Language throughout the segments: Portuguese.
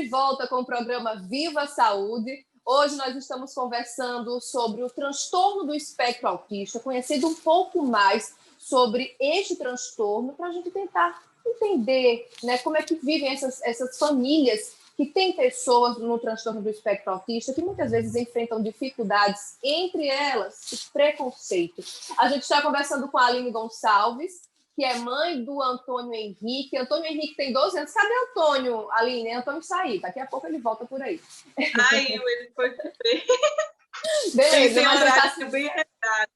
de volta com o programa Viva Saúde. Hoje nós estamos conversando sobre o transtorno do espectro autista, conhecendo um pouco mais sobre este transtorno, para a gente tentar entender, né, como é que vivem essas famílias que têm pessoas no transtorno do espectro autista, que muitas vezes enfrentam dificuldades, entre elas o preconceito. A gente está conversando com a Aline Gonçalves, que é mãe do Antônio Henrique. Antônio Henrique tem 12 anos. Cadê Antônio, Aline? Antônio saiu. Daqui a pouco ele volta por aí. Ele foi também. Beleza, mas horário bem retrado.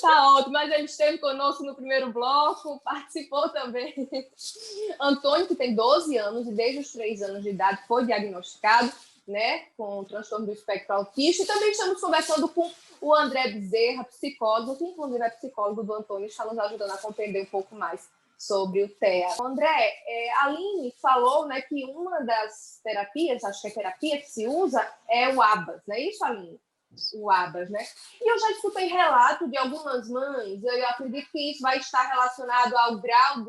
Tá ótimo, mas ele esteve conosco no primeiro bloco, participou também. Antônio, que tem 12 anos e desde os 3 anos de idade foi diagnosticado, né, com o transtorno do espectro autista. E também estamos conversando com o André Bezerra, psicólogo, que inclusive é psicólogo do Antônio, está nos ajudando a compreender um pouco mais sobre o TEA. André, a Aline falou, né, que uma das terapias, acho que é terapia que se usa, é o ABAS, não é isso, Aline? O ABAS, né? E eu já escutei relato de algumas mães, eu acredito que isso vai estar relacionado ao grau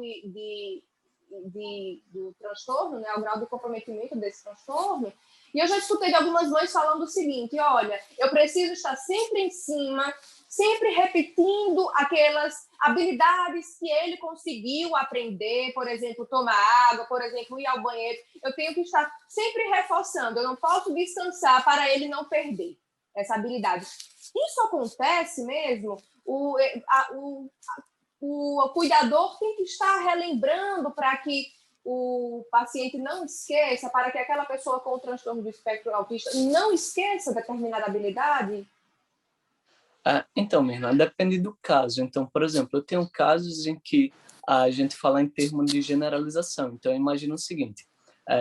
do transtorno, né? Ao grau do comprometimento desse transtorno. E eu já escutei de algumas mães falando o seguinte: olha, eu preciso estar sempre em cima, sempre repetindo aquelas habilidades que ele conseguiu aprender, por exemplo, tomar água, por exemplo, ir ao banheiro. Eu tenho que estar sempre reforçando, eu não posso descansar para ele não perder essa habilidade. Isso acontece mesmo? O cuidador tem que estar relembrando para que o paciente não esqueça, para que aquela pessoa com o transtorno do espectro autista não esqueça determinada habilidade? Então, minha irmã, depende do caso. Então, por exemplo, eu tenho casos em que a gente fala em termos de generalização. Então, imagina o seguinte: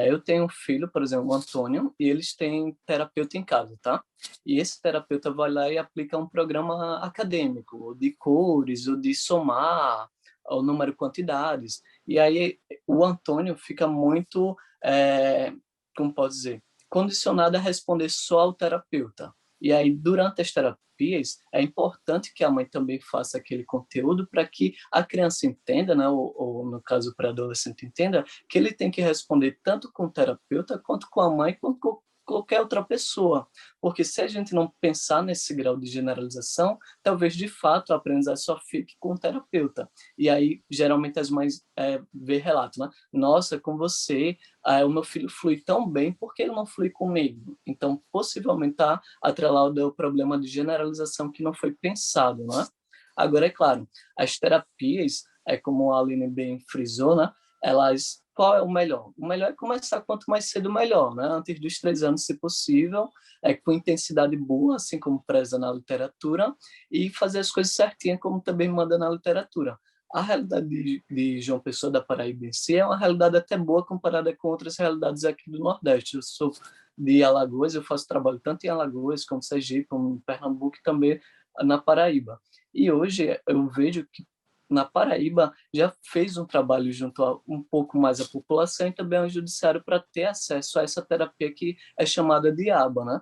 eu tenho um filho, por exemplo, o Antônio, e eles têm terapeuta em casa, tá? E esse terapeuta vai lá e aplica um programa acadêmico, ou de cores, ou de somar o número, quantidades. E aí o Antônio fica muito, como posso dizer, condicionado a responder só ao terapeuta. E aí, durante as terapias, é importante que a mãe também faça aquele conteúdo para que a criança entenda, né, ou no caso o pré-adolescente entenda, que ele tem que responder tanto com o terapeuta, quanto com a mãe, quanto com qualquer outra pessoa. Porque se a gente não pensar nesse grau de generalização, talvez, de fato, a aprendizagem só fique com o terapeuta. E aí, geralmente, as mães vê relato, né? Nossa, com você, o meu filho flui tão bem, por que ele não flui comigo? Então, possivelmente, está atrelado ao problema de generalização que não foi pensado, né? Agora, é claro, as terapias, como a Aline bem frisou, né? Qual é o melhor? O melhor é começar quanto mais cedo, melhor, né? Antes dos 3 anos, se possível, com intensidade boa, assim como preza na literatura, e fazer as coisas certinhas, como também manda na literatura. A realidade de João Pessoa, da Paraíba em si, é uma realidade até boa comparada com outras realidades aqui do Nordeste. Eu sou de Alagoas, eu faço trabalho tanto em Alagoas, como Sergipe, como em Pernambuco e também na Paraíba. E hoje eu vejo que na Paraíba já fez um trabalho junto a um pouco mais a população e também ao judiciário para ter acesso a essa terapia que é chamada de ABA, né?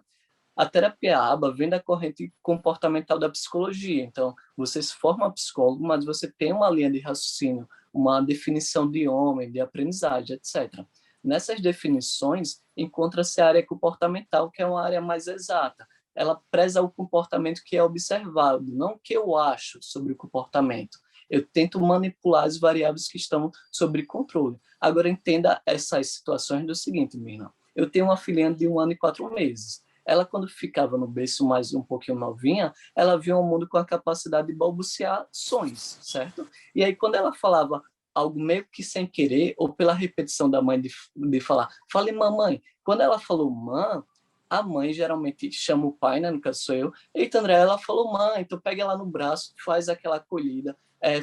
A terapia ABA vem da corrente comportamental da psicologia. Então, você se forma psicólogo, mas você tem uma linha de raciocínio, uma definição de homem, de aprendizagem, etc. Nessas definições, encontra-se a área comportamental, que é uma área mais exata. Ela preza o comportamento que é observado, não o que eu acho sobre o comportamento. Eu tento manipular as variáveis que estão sob controle. Agora, entenda essas situações do seguinte, Mina. Eu tenho uma filhinha de 1 ano e 4 meses. Ela, quando ficava no berço mais um pouquinho novinha, ela via um mundo com a capacidade de balbuciar sons, certo? E aí, quando ela falava algo meio que sem querer, ou pela repetição da mãe de falar, fale mamãe. Quando ela falou mãe, a mãe geralmente chama o pai, né? No caso sou eu. Eita, André, ela falou mãe, então pega ela no braço, faz aquela acolhida,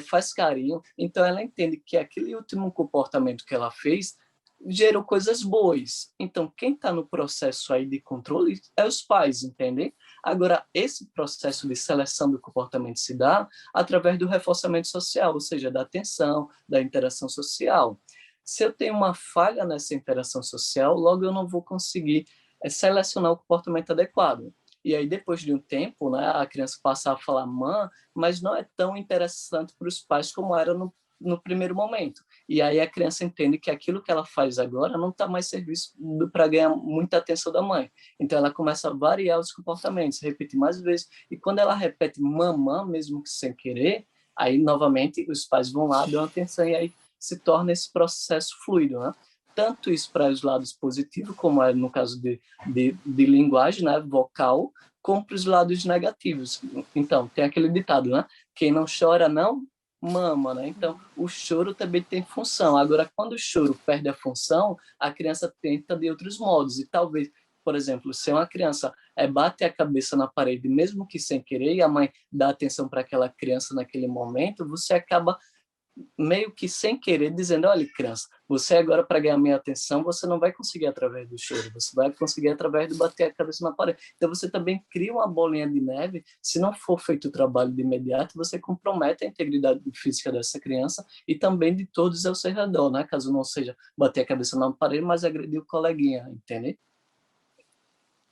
faz carinho. Então ela entende que aquele último comportamento que ela fez gerou coisas boas. Então, quem está no processo aí de controle é os pais, entendem? Agora, esse processo de seleção do comportamento se dá através do reforçamento social, ou seja, da atenção, da interação social. Se eu tenho uma falha nessa interação social, logo eu não vou conseguir selecionar o comportamento adequado. E aí, depois de um tempo, né, a criança passa a falar mãe, mas não é tão interessante para os pais como era no primeiro momento. E aí a criança entende que aquilo que ela faz agora não está mais serviço para ganhar muita atenção da mãe. Então ela começa a variar os comportamentos, repetir mais vezes. E quando ela repete mamã, mesmo que sem querer, aí novamente os pais vão lá, dão atenção e aí se torna esse processo fluido, né? Tanto isso para os lados positivos, como é no caso de linguagem, né, vocal, como para os lados negativos. Então, tem aquele ditado, né? Quem não chora não mama, né? Então, o choro também tem função. Agora, quando o choro perde a função, a criança tenta de outros modos. E talvez, por exemplo, se uma criança bate a cabeça na parede, mesmo que sem querer, e a mãe dá atenção para aquela criança naquele momento, você acaba meio que sem querer dizendo, olha, criança, você agora para ganhar minha atenção, você não vai conseguir através do choro, você vai conseguir através de bater a cabeça na parede. Então você também cria uma bolinha de neve, se não for feito o trabalho de imediato, você compromete a integridade física dessa criança e também de todos ao seu redor, né? Caso não seja bater a cabeça na parede, mas agredir o coleguinha, entende?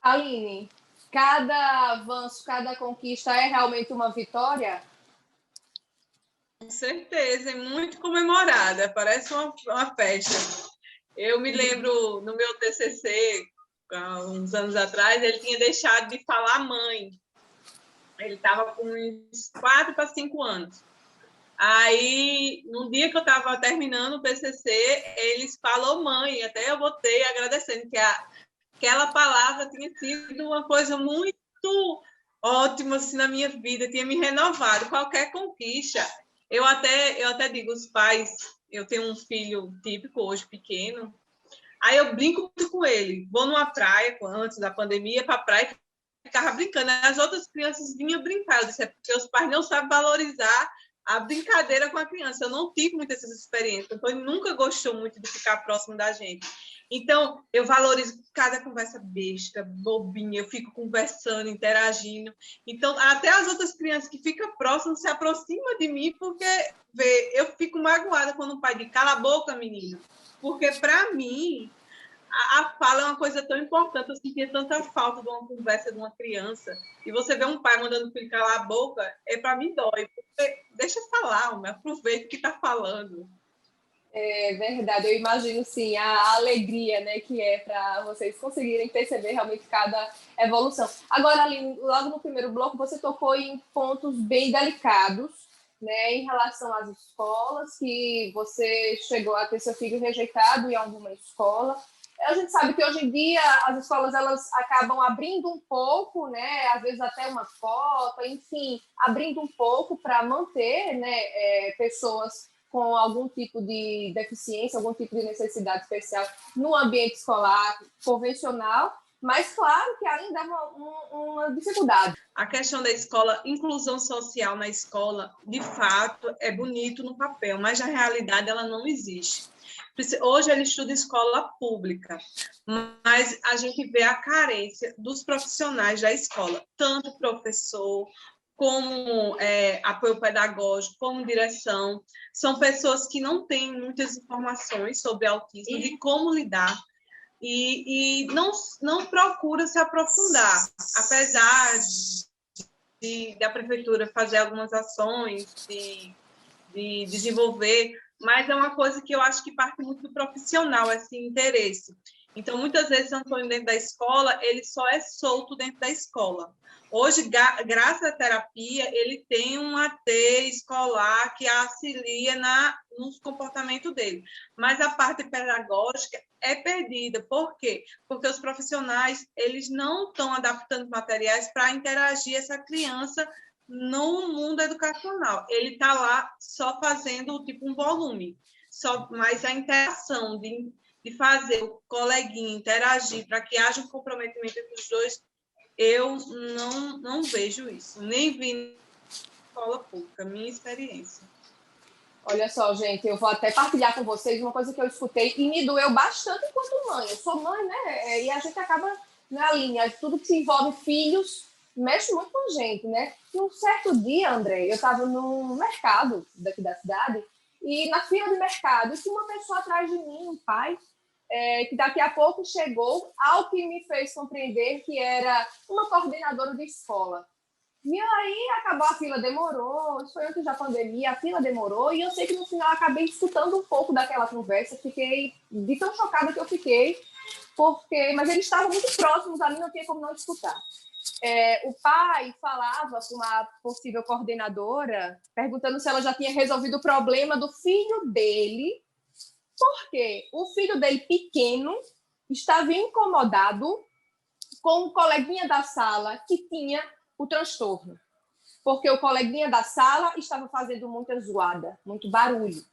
Aline, cada avanço, cada conquista é realmente uma vitória? Com certeza, é muito comemorada, parece uma festa. Eu me lembro, no meu TCC, há uns anos atrás, ele tinha deixado de falar mãe. Ele estava com uns 4 para 5 anos. Aí, no dia que eu estava terminando o TCC, eles falou mãe, até eu botei agradecendo, que aquela palavra tinha sido uma coisa muito ótima assim, na minha vida, tinha me renovado. Qualquer conquista. Eu até digo, os pais, eu tenho um filho típico hoje, pequeno, aí eu brinco muito com ele. Vou numa praia, antes da pandemia, para a praia, ficava brincando. As outras crianças vinham brincar. Eu disse, é porque os pais não sabem valorizar a brincadeira com a criança. Eu não tive muitas essas experiências, então ele nunca gostou muito de ficar próximo da gente. Então, eu valorizo cada conversa besta, bobinha, eu fico conversando, interagindo. Então, até as outras crianças que ficam próximas se aproximam de mim, porque eu fico magoada quando o pai diz, cala a boca, menino. Porque, para mim, a fala é uma coisa tão importante. Eu sentia tanta falta de uma conversa de uma criança. E você vê um pai mandando o filho calar a boca, para mim dói. Porque deixa eu falar, aproveita o que está falando. É verdade, eu imagino sim a alegria, né, que é para vocês conseguirem perceber realmente cada evolução. Agora, ali, logo no primeiro bloco, você tocou em pontos bem delicados, né, em relação às escolas, que você chegou a ter seu filho rejeitado em alguma escola. A gente sabe que hoje em dia as escolas elas acabam abrindo um pouco, né, às vezes até uma cota, enfim, abrindo um pouco para manter, né, pessoas com algum tipo de deficiência, algum tipo de necessidade especial no ambiente escolar convencional, mas claro que ainda é uma dificuldade. A questão da escola, inclusão social na escola, de fato, é bonito no papel, mas na realidade ela não existe. Hoje ele estuda escola pública, mas a gente vê a carência dos profissionais da escola, tanto professor, como apoio pedagógico, como direção. São pessoas que não têm muitas informações sobre autismo, de como lidar, e não procura se aprofundar, apesar da prefeitura fazer algumas ações, de desenvolver, mas é uma coisa que eu acho que parte muito do profissional, esse interesse. Então, muitas vezes, Antônio, dentro da escola, ele só é solto dentro da escola. Hoje, graças à terapia, ele tem um AT escolar que auxilia no comportamento dele. Mas a parte pedagógica é perdida. Por quê? Porque os profissionais eles não estão adaptando materiais para interagir essa criança no mundo educacional. Ele está lá só fazendo tipo um volume, mas a interação de fazer o coleguinha interagir para que haja um comprometimento entre os dois, eu não vejo isso. Nem vi na escola pública, minha experiência. Olha só, gente, eu vou até partilhar com vocês uma coisa que eu escutei e me doeu bastante enquanto mãe. Eu sou mãe, né? E a gente acaba na linha. Tudo que se envolve filhos mexe muito com a gente, né? E um certo dia, André, eu estava no mercado daqui da cidade e na fila de mercado tinha uma pessoa atrás de mim, um pai, que daqui a pouco chegou ao que me fez compreender que era uma coordenadora de escola. E aí acabou a fila, demorou, isso foi antes da pandemia, a fila demorou, e eu sei que no final acabei escutando um pouco daquela conversa, fiquei de tão chocada que eu fiquei, mas eles estavam muito próximos a mim, não tinha como não escutar. O pai falava com uma possível coordenadora, perguntando se ela já tinha resolvido o problema do filho dele, porque o filho dele pequeno estava incomodado com um coleguinha da sala que tinha o transtorno, porque o coleguinha da sala estava fazendo muita zoada, muito barulho.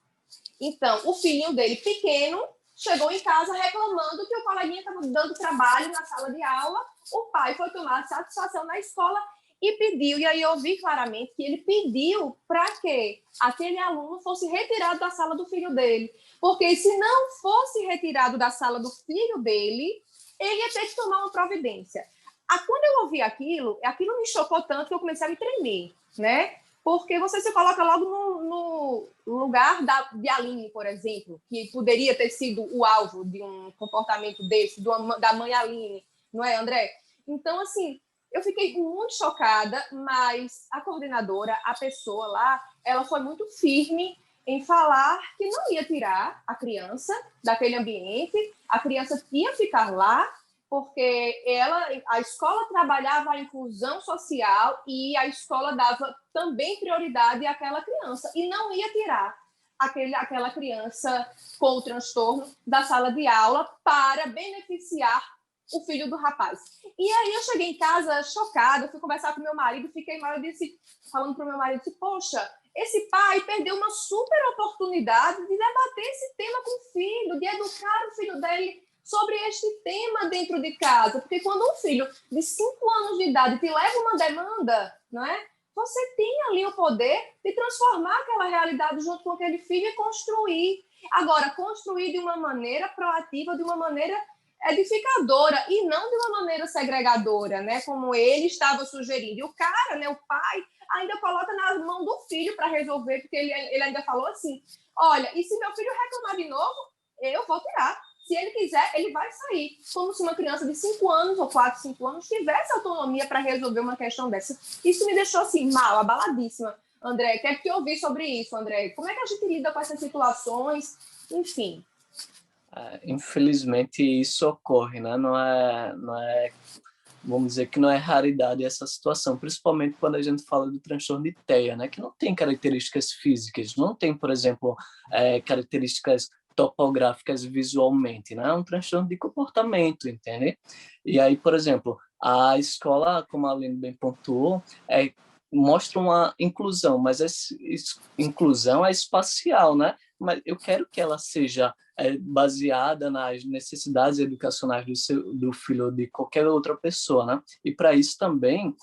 Então, o filhinho dele pequeno chegou em casa reclamando que o coleguinha estava dando trabalho na sala de aula. O pai foi tomar satisfação na escola e pediu, e aí eu vi claramente que ele pediu para que aquele aluno fosse retirado da sala do filho dele, porque se não fosse retirado da sala do filho dele, ele ia ter que tomar uma providência. Quando eu ouvi aquilo me chocou tanto que eu comecei a me tremer, né? Porque você se coloca logo no lugar de Aline, por exemplo, que poderia ter sido o alvo de um comportamento desse, da mãe Aline, não é, André? Então, assim, eu fiquei muito chocada, mas a coordenadora, a pessoa lá, ela foi muito firme em falar que não ia tirar a criança daquele ambiente, a criança ia ficar lá, porque a escola trabalhava a inclusão social e a escola dava também prioridade àquela criança e não ia tirar aquela criança com o transtorno da sala de aula para beneficiar o filho do rapaz. E aí eu cheguei em casa chocada, fui conversar com meu marido, fiquei mal, falando para o meu marido, poxa, esse pai perdeu uma super oportunidade de debater esse tema com o filho, de educar o filho dele sobre este tema dentro de casa, porque quando um filho de 5 anos de idade te leva uma demanda, não é? Você tem ali o poder de transformar aquela realidade junto com aquele filho e construir. Agora, construir de uma maneira proativa, de uma maneira edificadora e não de uma maneira segregadora, né? Como ele estava sugerindo. E o cara, né, o pai, ainda coloca nas mãos do filho para resolver, porque ele ainda falou assim, olha, e se meu filho reclamar de novo, eu vou tirar. Se ele quiser, ele vai sair. Como se uma criança de 5 anos ou 4, 5 anos tivesse autonomia para resolver uma questão dessa. Isso me deixou assim, mal, abaladíssima. André, quero te ouvir sobre isso, André. Como é que a gente lida com essas situações? Enfim. Infelizmente, isso ocorre, né? Não é, vamos dizer que não é raridade essa situação, principalmente quando a gente fala do transtorno de TEA, né? Que não tem características físicas, não tem, por exemplo, características topográficas visualmente, né? É um transtorno de comportamento, entende? E aí, por exemplo, a escola, como a Aline bem pontuou, mostra uma inclusão, mas essa inclusão é espacial, né? Mas eu quero que ela seja baseada nas necessidades educacionais do filho ou de qualquer outra pessoa, né? E para isso também,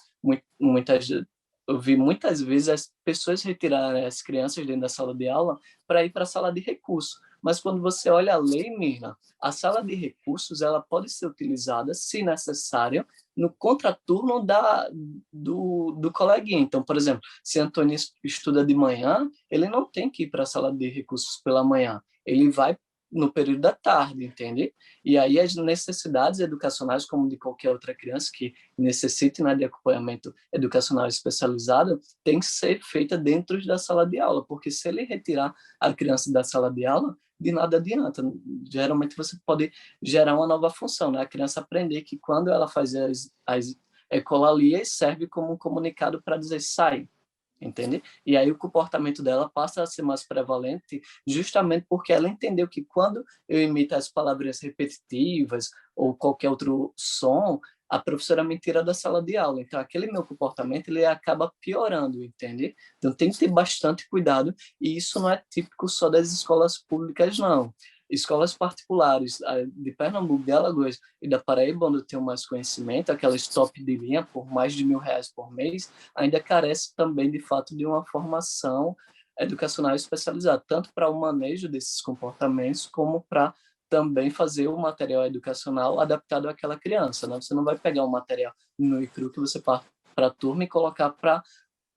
eu vi muitas vezes as pessoas retirarem as crianças dentro da sala de aula para ir para a sala de recurso. Mas quando você olha a lei, Mirna, a sala de recursos ela pode ser utilizada, se necessário, no contraturno do coleguinha. Então, por exemplo, se Antônio estuda de manhã, ele não tem que ir para a sala de recursos pela manhã. Ele vai no período da tarde, entende? E aí as necessidades educacionais, como de qualquer outra criança que necessite, né, de acompanhamento educacional especializado, tem que ser feita dentro da sala de aula, porque se ele retirar a criança da sala de aula, de nada adianta. Geralmente você pode gerar uma nova função, né? A criança aprender que quando ela faz as ecolalias, serve como um comunicado para dizer sai, entende? E aí o comportamento dela passa a ser mais prevalente justamente porque ela entendeu que quando eu imito as palavrinhas repetitivas ou qualquer outro som, a professora me tira da sala de aula. Então, aquele meu comportamento, ele acaba piorando, entende? Então, tem que ter bastante cuidado e isso não é típico só das escolas públicas, não. Escolas particulares de Pernambuco, de Alagoas e da Paraíba, onde eu tenho mais conhecimento, aquelas top de linha por mais de R$ 1.000 por mês, ainda carece também, de fato, de uma formação educacional especializada, tanto para o manejo desses comportamentos, como para também fazer o material educacional adaptado àquela criança, né? Você não vai pegar um material no e cru que você parte para a turma e colocar para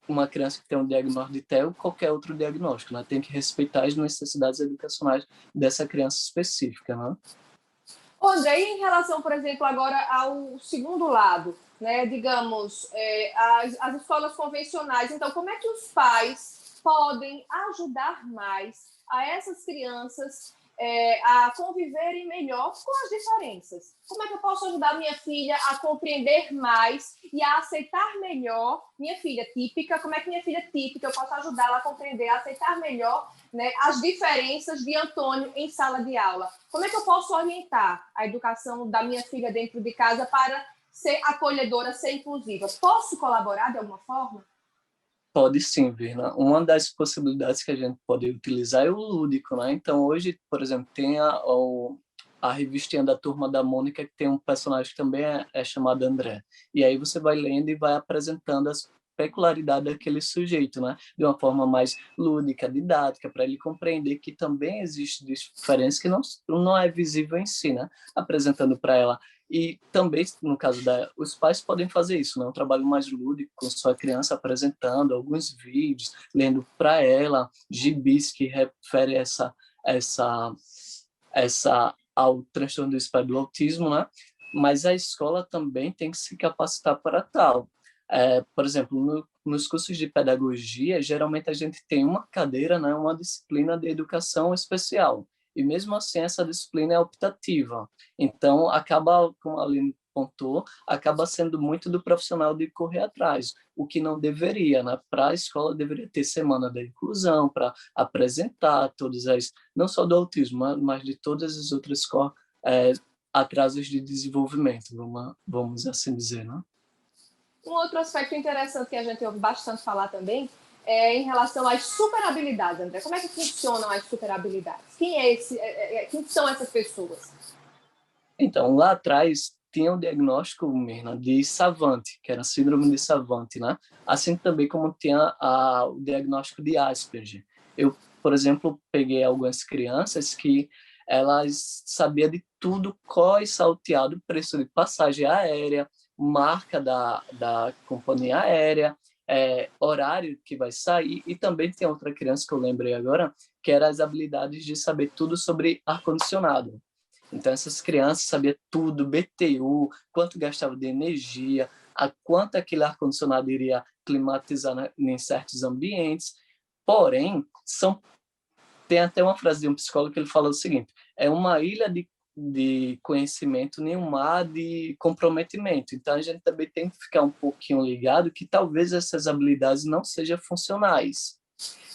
uma criança que tem um diagnóstico de TEA ou qualquer outro diagnóstico, né? Tem que respeitar as necessidades educacionais dessa criança específica, né? André, e em relação, por exemplo, agora ao segundo lado, né, digamos, as escolas convencionais, então, como é que os pais podem ajudar mais a essas crianças a conviverem melhor com as diferenças? Como é que eu posso ajudar minha filha a compreender mais e a aceitar melhor minha filha típica? Como é que minha filha típica eu posso ajudá-la a compreender, a aceitar melhor, né, as diferenças de Antônio em sala de aula? Como é que eu posso orientar a educação da minha filha dentro de casa para ser acolhedora, ser inclusiva? Posso colaborar de alguma forma? Pode sim, Virna. Uma das possibilidades que a gente pode utilizar é o lúdico, né? Então, hoje, por exemplo, tem a revistinha da Turma da Mônica, que tem um personagem que também é chamado André. E aí você vai lendo e vai apresentando as peculiaridades daquele sujeito, né? De uma forma mais lúdica, didática, para ele compreender que também existe diferença que não é visível em si, né? Apresentando para ela. E também, no caso os pais podem fazer isso, né? Um trabalho mais lúdico com sua criança, apresentando alguns vídeos, lendo para ela gibis que referem essa ao transtorno do espectro do autismo, né? Mas a escola também tem que se capacitar para tal. Por exemplo, nos cursos de pedagogia, geralmente a gente tem uma cadeira, né? Uma disciplina de educação especial. E mesmo assim, essa disciplina é optativa. Então, acaba, como a Aline pontuou, acaba sendo muito do profissional de correr atrás, o que não deveria, né? Para a escola deveria ter semana da inclusão, para apresentar todas não só do autismo, mas de todas as outras atrasos de desenvolvimento, vamos assim dizer, né? Um outro aspecto interessante que a gente ouve bastante falar também é em relação às superhabilidades, André. Como é que funcionam as superhabilidades? Quem são essas pessoas? Então, lá atrás tinha o diagnóstico, Mirna, de Savant, que era a síndrome de Savant, né? Assim também como tinha o diagnóstico de Asperger. Eu, por exemplo, peguei algumas crianças que elas sabiam de tudo, qual e salteado, preço de passagem aérea, marca da companhia aérea, horário que vai sair, e também tem outra criança que eu lembrei agora, que era as habilidades de saber tudo sobre ar-condicionado. Então, essas crianças sabiam tudo, BTU, quanto gastava de energia, a quanto aquele ar-condicionado iria climatizar em certos ambientes. Porém, tem até uma frase de um psicólogo que ele fala o seguinte: é uma ilha de conhecimento, nenhum mar de comprometimento. Então, a gente também tem que ficar um pouquinho ligado que talvez essas habilidades não sejam funcionais.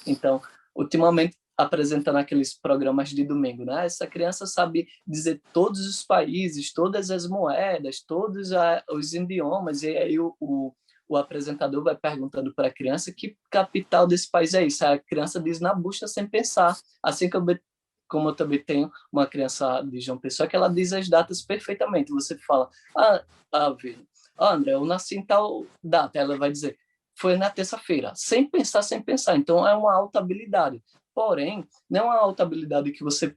Então, ultimamente, apresentando aqueles programas de domingo, né? Essa criança sabe dizer todos os países, todas as moedas, todos os idiomas, e aí o apresentador vai perguntando para a criança que capital desse país é isso. A criança diz na bucha sem pensar. Assim como eu também tenho uma criança de João Pessoa que ela diz as datas perfeitamente. Você fala, André, eu nasci em tal data. Ela vai dizer, foi na terça-feira, sem pensar, sem pensar. Então, é uma alta habilidade. Porém, não é uma alta habilidade que você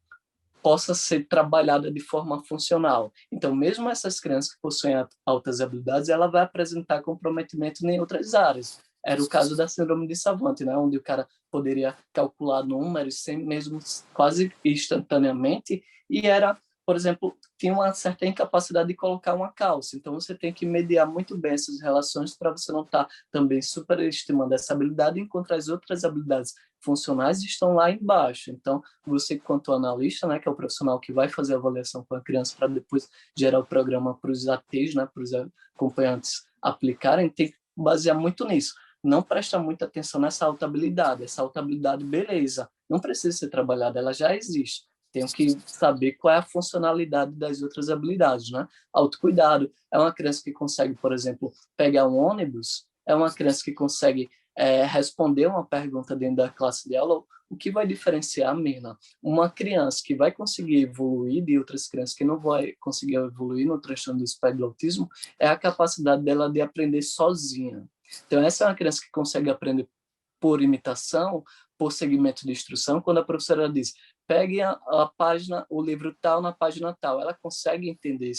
possa ser trabalhada de forma funcional. Então, mesmo essas crianças que possuem altas habilidades, ela vai apresentar comprometimento em outras áreas. Era o caso da síndrome de Savant, né? Onde o cara poderia calcular números sem mesmo quase instantaneamente e era, por exemplo, tinha uma certa incapacidade de colocar uma calça. Então, você tem que mediar muito bem essas relações para você não estar também superestimando essa habilidade, enquanto as outras habilidades funcionais estão lá embaixo. Então, você, quanto analista, né, que é o profissional que vai fazer a avaliação com a criança para depois gerar o programa para os ATs, né, para os acompanhantes aplicarem, tem que basear muito nisso. Não presta muita atenção nessa alta habilidade. Essa alta habilidade, beleza, não precisa ser trabalhada, ela já existe. Tenho que saber qual é a funcionalidade das outras habilidades, né? Autocuidado. É uma criança que consegue, por exemplo, pegar um ônibus, é uma criança que consegue responder uma pergunta dentro da classe de aula. O que vai diferenciar, Mirna? Uma criança que vai conseguir evoluir de outras crianças que não vai conseguir evoluir no transtorno do espectro do autismo é a capacidade dela de aprender sozinha. Então, essa é uma criança que consegue aprender por imitação, por segmento de instrução. Quando a professora diz, pegue a página, o livro tal na página tal, ela consegue entender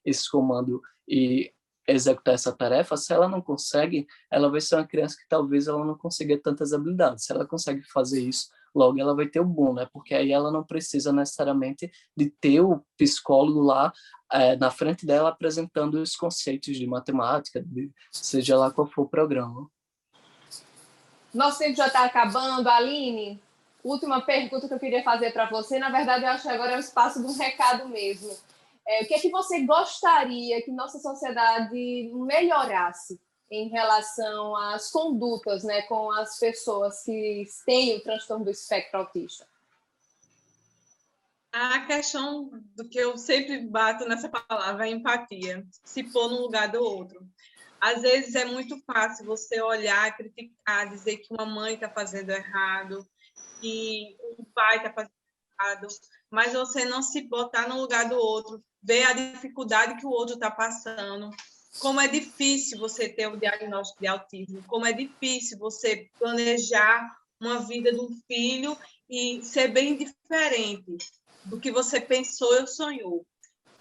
esse comando e executar essa tarefa. Se ela não consegue, ela vai ser uma criança que talvez ela não consiga tantas habilidades. Se ela consegue fazer isso, logo ela vai ter o boom, né? Porque aí ela não precisa necessariamente de ter o psicólogo lá na frente dela apresentando os conceitos de matemática, seja lá qual for o programa. Nosso tempo já está acabando. Aline, última pergunta que eu queria fazer para você. Na verdade, eu acho que agora é o espaço de um recado mesmo. O que é que você gostaria que nossa sociedade melhorasse em relação às condutas, né, com as pessoas que têm o transtorno do espectro autista? A questão do que eu sempre bato nessa palavra é empatia, se pôr no lugar do outro. Às vezes é muito fácil você olhar, criticar, dizer que uma mãe está fazendo errado, que um pai está fazendo errado, mas você não se botar no lugar do outro, ver a dificuldade que o outro está passando, como é difícil você ter o diagnóstico de autismo, como é difícil você planejar uma vida de um filho e ser bem diferente do que você pensou ou sonhou.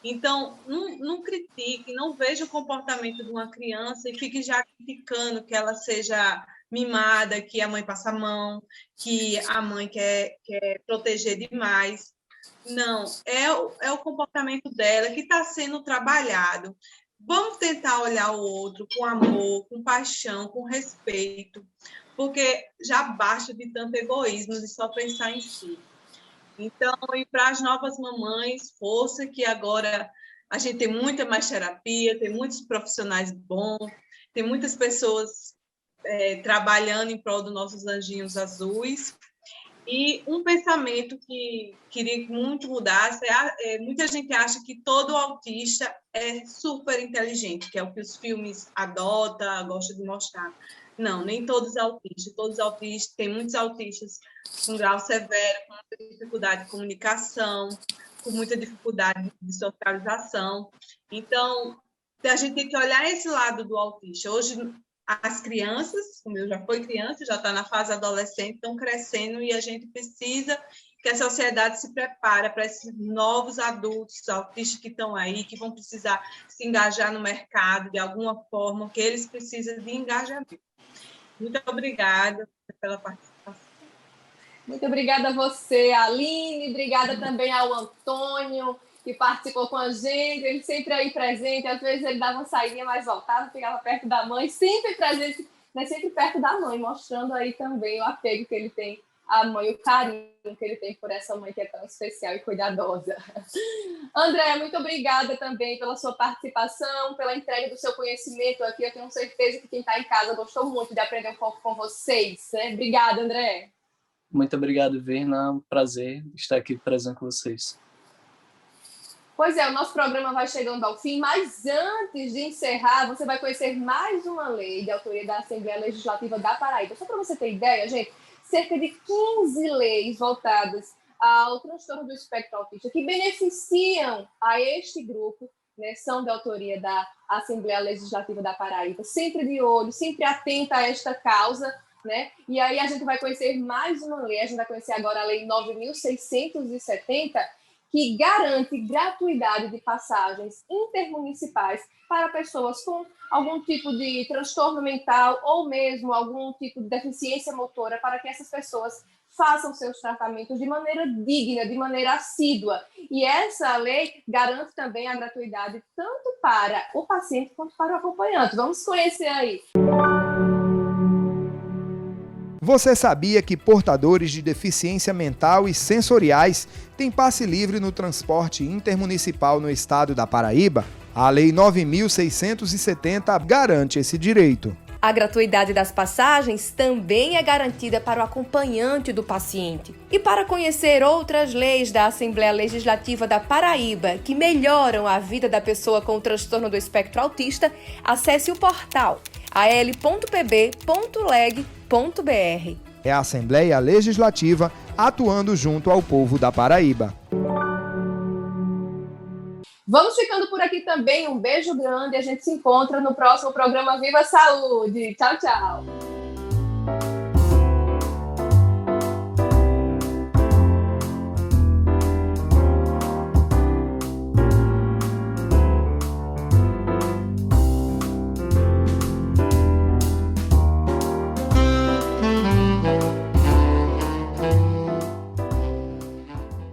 Então, não critique, não veja o comportamento de uma criança e fique já criticando que ela seja mimada, que a mãe passa a mão, que a mãe quer proteger demais. Não, é o comportamento dela que está sendo trabalhado. Vamos tentar olhar o outro com amor, com paixão, com respeito, porque já basta de tanto egoísmo, de só pensar em si. Então, e para as novas mamães, força, que agora a gente tem muita mais terapia, tem muitos profissionais bons, tem muitas pessoas trabalhando em prol dos nossos anjinhos azuis. E um pensamento que queria que muito mudasse muita gente acha que todo autista é super inteligente, que é o que os filmes gostam de mostrar. Não, nem todos autistas. Todos autistas, tem muitos autistas com grau severo, com muita dificuldade de comunicação, com muita dificuldade de socialização. Então, a gente tem que olhar esse lado do autista. Hoje, as crianças, como eu já fui criança, já está na fase adolescente, estão crescendo e a gente precisa que a sociedade se prepare para esses novos adultos autistas que estão aí, que vão precisar se engajar no mercado de alguma forma, que eles precisam de engajamento. Muito obrigada pela participação. Muito obrigada a você, Aline. Obrigada também ao Antônio, que participou com a gente. Ele sempre aí presente. Às vezes ele dava uma saída, mas voltava, ficava perto da mãe. Sempre presente, né? Sempre perto da mãe, mostrando aí também o apego que ele tem à mãe, o carinho que ele tem por essa mãe que é tão especial e cuidadosa. André, muito obrigada também pela sua participação, pela entrega do seu conhecimento aqui. Eu tenho certeza que quem está em casa gostou muito de aprender um pouco com vocês, né? Obrigada, André. Muito obrigado, Virna. É um prazer estar aqui presente com vocês. Pois é, o nosso programa vai chegando ao fim, mas antes de encerrar, você vai conhecer mais uma lei de autoria da Assembleia Legislativa da Paraíba. Só para você ter ideia, gente, cerca de 15 leis voltadas ao transtorno do espectro autista que beneficiam a este grupo, né, são de autoria da Assembleia Legislativa da Paraíba, sempre de olho, sempre atenta a esta causa, né? E aí a gente vai conhecer mais uma lei, a gente vai conhecer agora a Lei 9.670, que garante gratuidade de passagens intermunicipais para pessoas com algum tipo de transtorno mental ou mesmo algum tipo de deficiência motora, para que essas pessoas façam seus tratamentos de maneira digna, de maneira assídua. E essa lei garante também a gratuidade tanto para o paciente quanto para o acompanhante. Vamos conhecer aí. Você sabia que portadores de deficiência mental e sensoriais têm passe livre no transporte intermunicipal no estado da Paraíba? A Lei 9.670 garante esse direito. A gratuidade das passagens também é garantida para o acompanhante do paciente. E para conhecer outras leis da Assembleia Legislativa da Paraíba que melhoram a vida da pessoa com o transtorno do espectro autista, acesse o portal al.pb.leg.br. É a Assembleia Legislativa atuando junto ao povo da Paraíba. Vamos ficando por aqui também. Um beijo grande. A gente se encontra no próximo programa Viva Saúde. Tchau, tchau.